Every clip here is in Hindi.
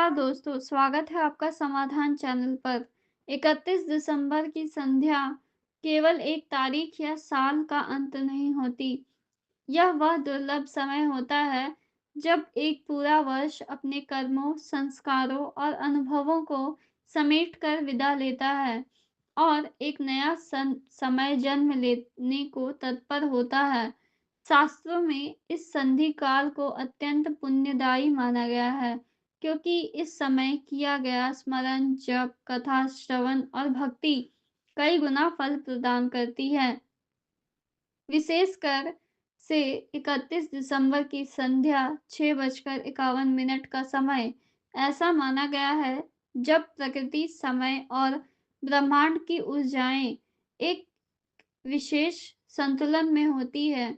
नमस्कार दोस्तों, स्वागत है आपका समाधान चैनल पर। 31 दिसंबर की संध्या केवल एक तारीख या साल का अंत नहीं होती। यह वह दुर्लभ समय होता है जब एक पूरा वर्ष अपने कर्मों, संस्कारों और अनुभवों को समेटकर विदा लेता है और एक नया समय जन्म लेने को तत्पर होता है। शास्त्रों में इस संधि काल को अत्यंत पुण्यदायी माना गया है, क्योंकि इस समय किया गया स्मरण, जप, कथा श्रवण और भक्ति कई गुना फल प्रदान करती है। विशेषकर से 31 दिसंबर की संध्या 6:51 का समय ऐसा माना गया है जब प्रकृति, समय और ब्रह्मांड की ऊर्जाएं एक विशेष संतुलन में होती है।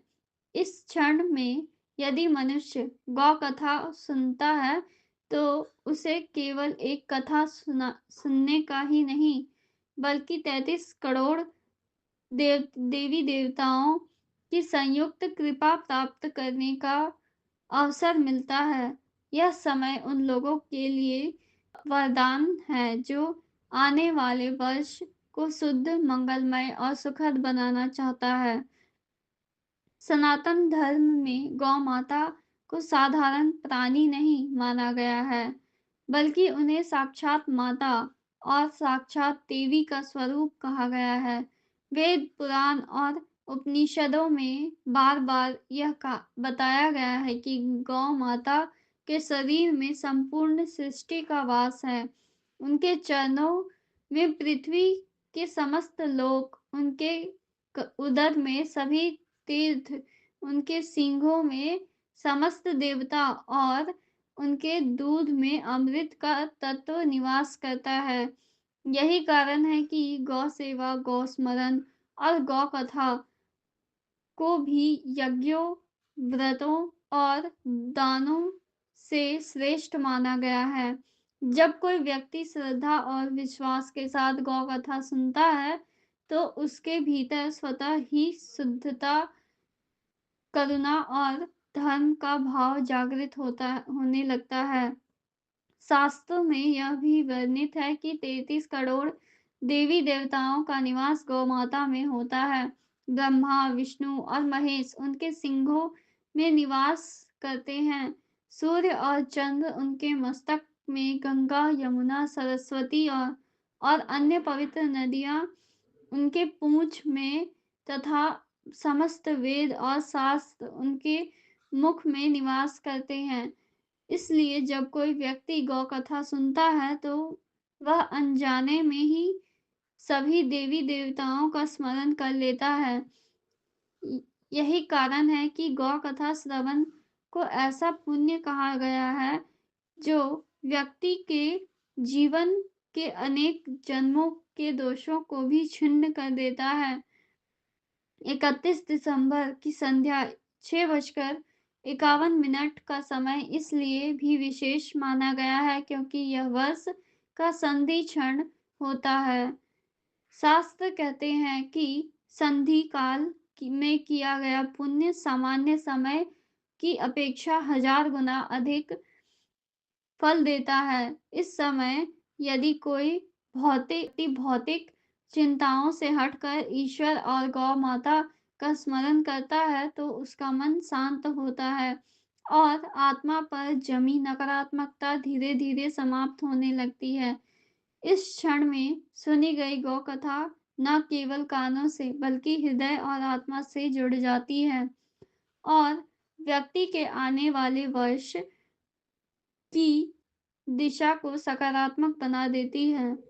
इस क्षण में यदि मनुष्य गौ कथा सुनता है तो उसे केवल एक कथा सुनने का ही नहीं, बल्कि 33 करोड़ देवी देवताओं की संयुक्त कृपा प्राप्त करने का अवसर मिलता है। यह समय उन लोगों के लिए वरदान है जो आने वाले वर्ष को शुद्ध, मंगलमय और सुखद बनाना चाहता है। सनातन धर्म में गौ माता को साधारण प्राणी नहीं माना गया है, बल्कि उन्हें साक्षात माता और साक्षात देवी का स्वरूप कहा गया है। वेद, पुराण और उपनिषदों में बार-बार यह बताया गया है कि गौ माता के शरीर में संपूर्ण सृष्टि का वास है। उनके चरणों में पृथ्वी के समस्त लोक, उनके उदर में सभी तीर्थ, उनके सींगों में समस्त देवता और उनके दूध में अमृत का तत्व निवास करता है। यही कारण है कि गौ सेवा, गौ स्मरण और गौ कथा को भी यज्ञों, व्रतों और दानों से श्रेष्ठ माना गया है। जब कोई व्यक्ति श्रद्धा और विश्वास के साथ गौ कथा सुनता है, तो उसके भीतर स्वतः ही शुद्धता, करुणा और धर्म का भाव जागृत होने लगता है। शास्त्रों में यह भी वर्णित है कि 33 करोड़ देवी देवताओं का निवास गौमाता में होता है। ब्रह्मा, विष्णु और महेश उनके सिंघों में निवास करते हैं। सूर्य और चंद्र उनके मस्तक में, गंगा, यमुना, सरस्वती और अन्य पवित्र नदियां उनके पूंछ में तथा समस्त वेद और शास्त्र उनके मुख में निवास करते हैं। इसलिए जब कोई व्यक्ति गौ कथा सुनता है तो वह अनजाने में ही सभी देवी देवताओं का स्मरण कर लेता है। यही कारण है कि गौ कथा श्रवण को ऐसा पुण्य कहा गया है जो व्यक्ति के जीवन के अनेक जन्मों के दोषों को भी छिन्न कर देता है। 31 दिसंबर की संध्या 6:51 का समय इसलिए भी विशेष माना गया है क्योंकि यह वर्ष का संधि क्षण होता है। शास्त्र कहते हैं कि संधि काल में किया गया पुण्य सामान्य समय की अपेक्षा 1000 गुना अधिक फल देता है। इस समय यदि कोई भौतिक चिंताओं से हटकर ईश्वर और गौ माता का स्मरण करता है तो उसका मन शांत होता है और आत्मा पर जमी नकारात्मकता धीरे धीरे समाप्त होने लगती है। इस क्षण में सुनी गई गौ कथा न केवल कानों से बल्कि हृदय और आत्मा से जुड़ जाती है और व्यक्ति के आने वाले वर्ष की दिशा को सकारात्मक बना देती है।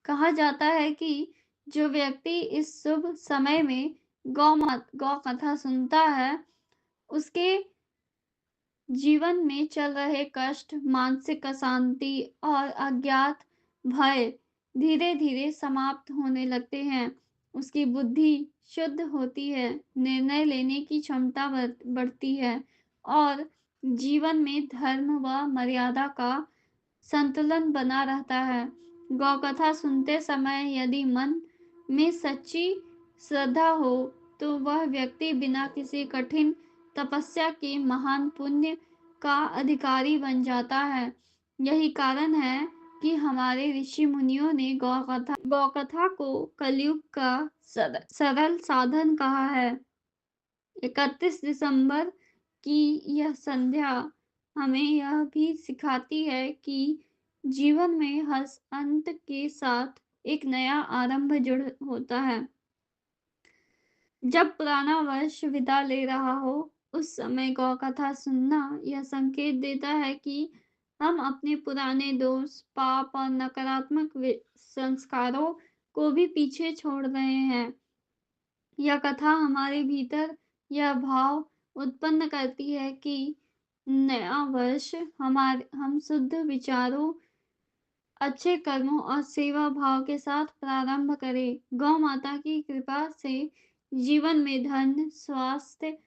कहा जाता है कि जो व्यक्ति इस शुभ समय में गौ कथा सुनता है, उसके जीवन में चल रहे कष्ट, मानसिक अशांति और अज्ञात भय धीरे-धीरे समाप्त होने लगते हैं। उसकी बुद्धि शुद्ध होती है, निर्णय लेने की क्षमता बढ़ती है और जीवन में धर्म व मर्यादा का संतुलन बना रहता है। गौ कथा सुनते समय यदि मन में सच्ची श्रद्धा हो, तो वह व्यक्ति बिना किसी कठिन तपस्या के महान पुण्य का अधिकारी बन जाता है। यही कारण है कि हमारे ऋषि मुनियों ने गौ कथा को कलयुग का सरल साधन कहा है। 31 दिसंबर की यह संध्या हमें यह भी सिखाती है कि जीवन में हर अंत के साथ एक नया आरंभ जुड़ होता है। जब पुराना वर्ष विदा ले रहा हो, उस समय गौ कथा सुनना यह संकेत देता है कि हम अपने पुराने दोष, पाप और नकारात्मक संस्कारों को भी पीछे छोड़ रहे हैं। यह कथा हमारे भीतर यह भाव उत्पन्न करती है कि नया वर्ष हम शुद्ध विचारों, अच्छे कर्मों और सेवा भाव के साथ प्रारंभ करें। गौ माता की कृपा से जीवन में धन, स्वास्थ्य,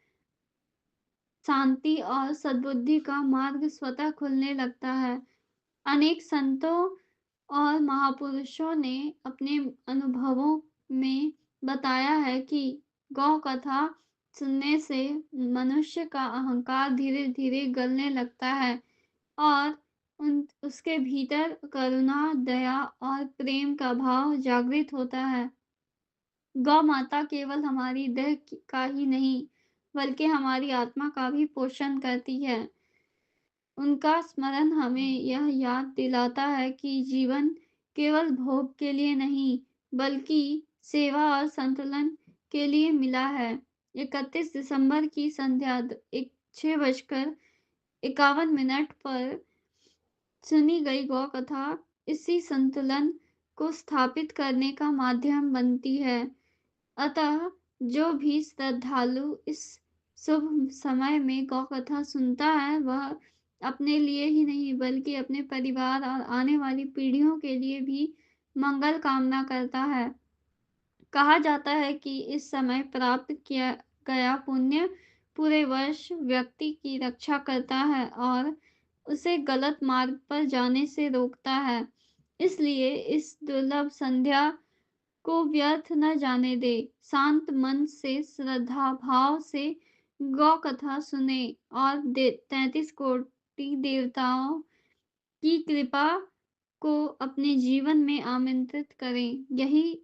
शांति और सद्बुद्धि का मार्ग स्वतः खुलने लगता है। अनेक संतों और महापुरुषों ने अपने अनुभवों में बताया है कि गौ कथा सुनने से मनुष्य का अहंकार धीरे-धीरे गलने लगता है और उसके भीतर करुणा, दया और प्रेम का भाव जागृत होता है। गौ माता केवल हमारी देह का ही नहीं, बल्कि हमारी आत्मा का भी पोषण करती है। उनका स्मरण हमें यह याद दिलाता है कि जीवन केवल भोग के लिए नहीं, बल्कि सेवा और संतुलन के लिए मिला है। 31 दिसंबर की संध्या 6:51 पर सुनी गई गौ कथा इसी संतुलन को स्थापित करने का माध्यम बनती है। अतः जो भी श्रद्धालु इस शुभ समय में गौ कथा सुनता है, वह अपने लिए ही नहीं बल्कि अपने परिवार और आने वाली पीढ़ियों के लिए भी मंगल कामना करता है। कहा जाता है कि इस समय प्राप्त किया गया पुण्य पूरे वर्ष व्यक्ति की रक्षा करता है और उसे गलत मार्ग पर जाने से रोकता है। इसलिए इस दुर्लभ संध्या को व्यर्थ न जाने दे। शांत मन से श्रद्धा भाव से गौ कथा सुने और 33 कोटि देवताओं की कृपा को अपने जीवन में आमंत्रित करें। यही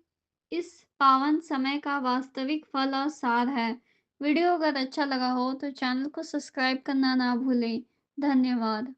इस पावन समय का वास्तविक फल और सार है। वीडियो अगर अच्छा लगा हो तो चैनल को सब्सक्राइब करना ना भूलें। धन्यवाद।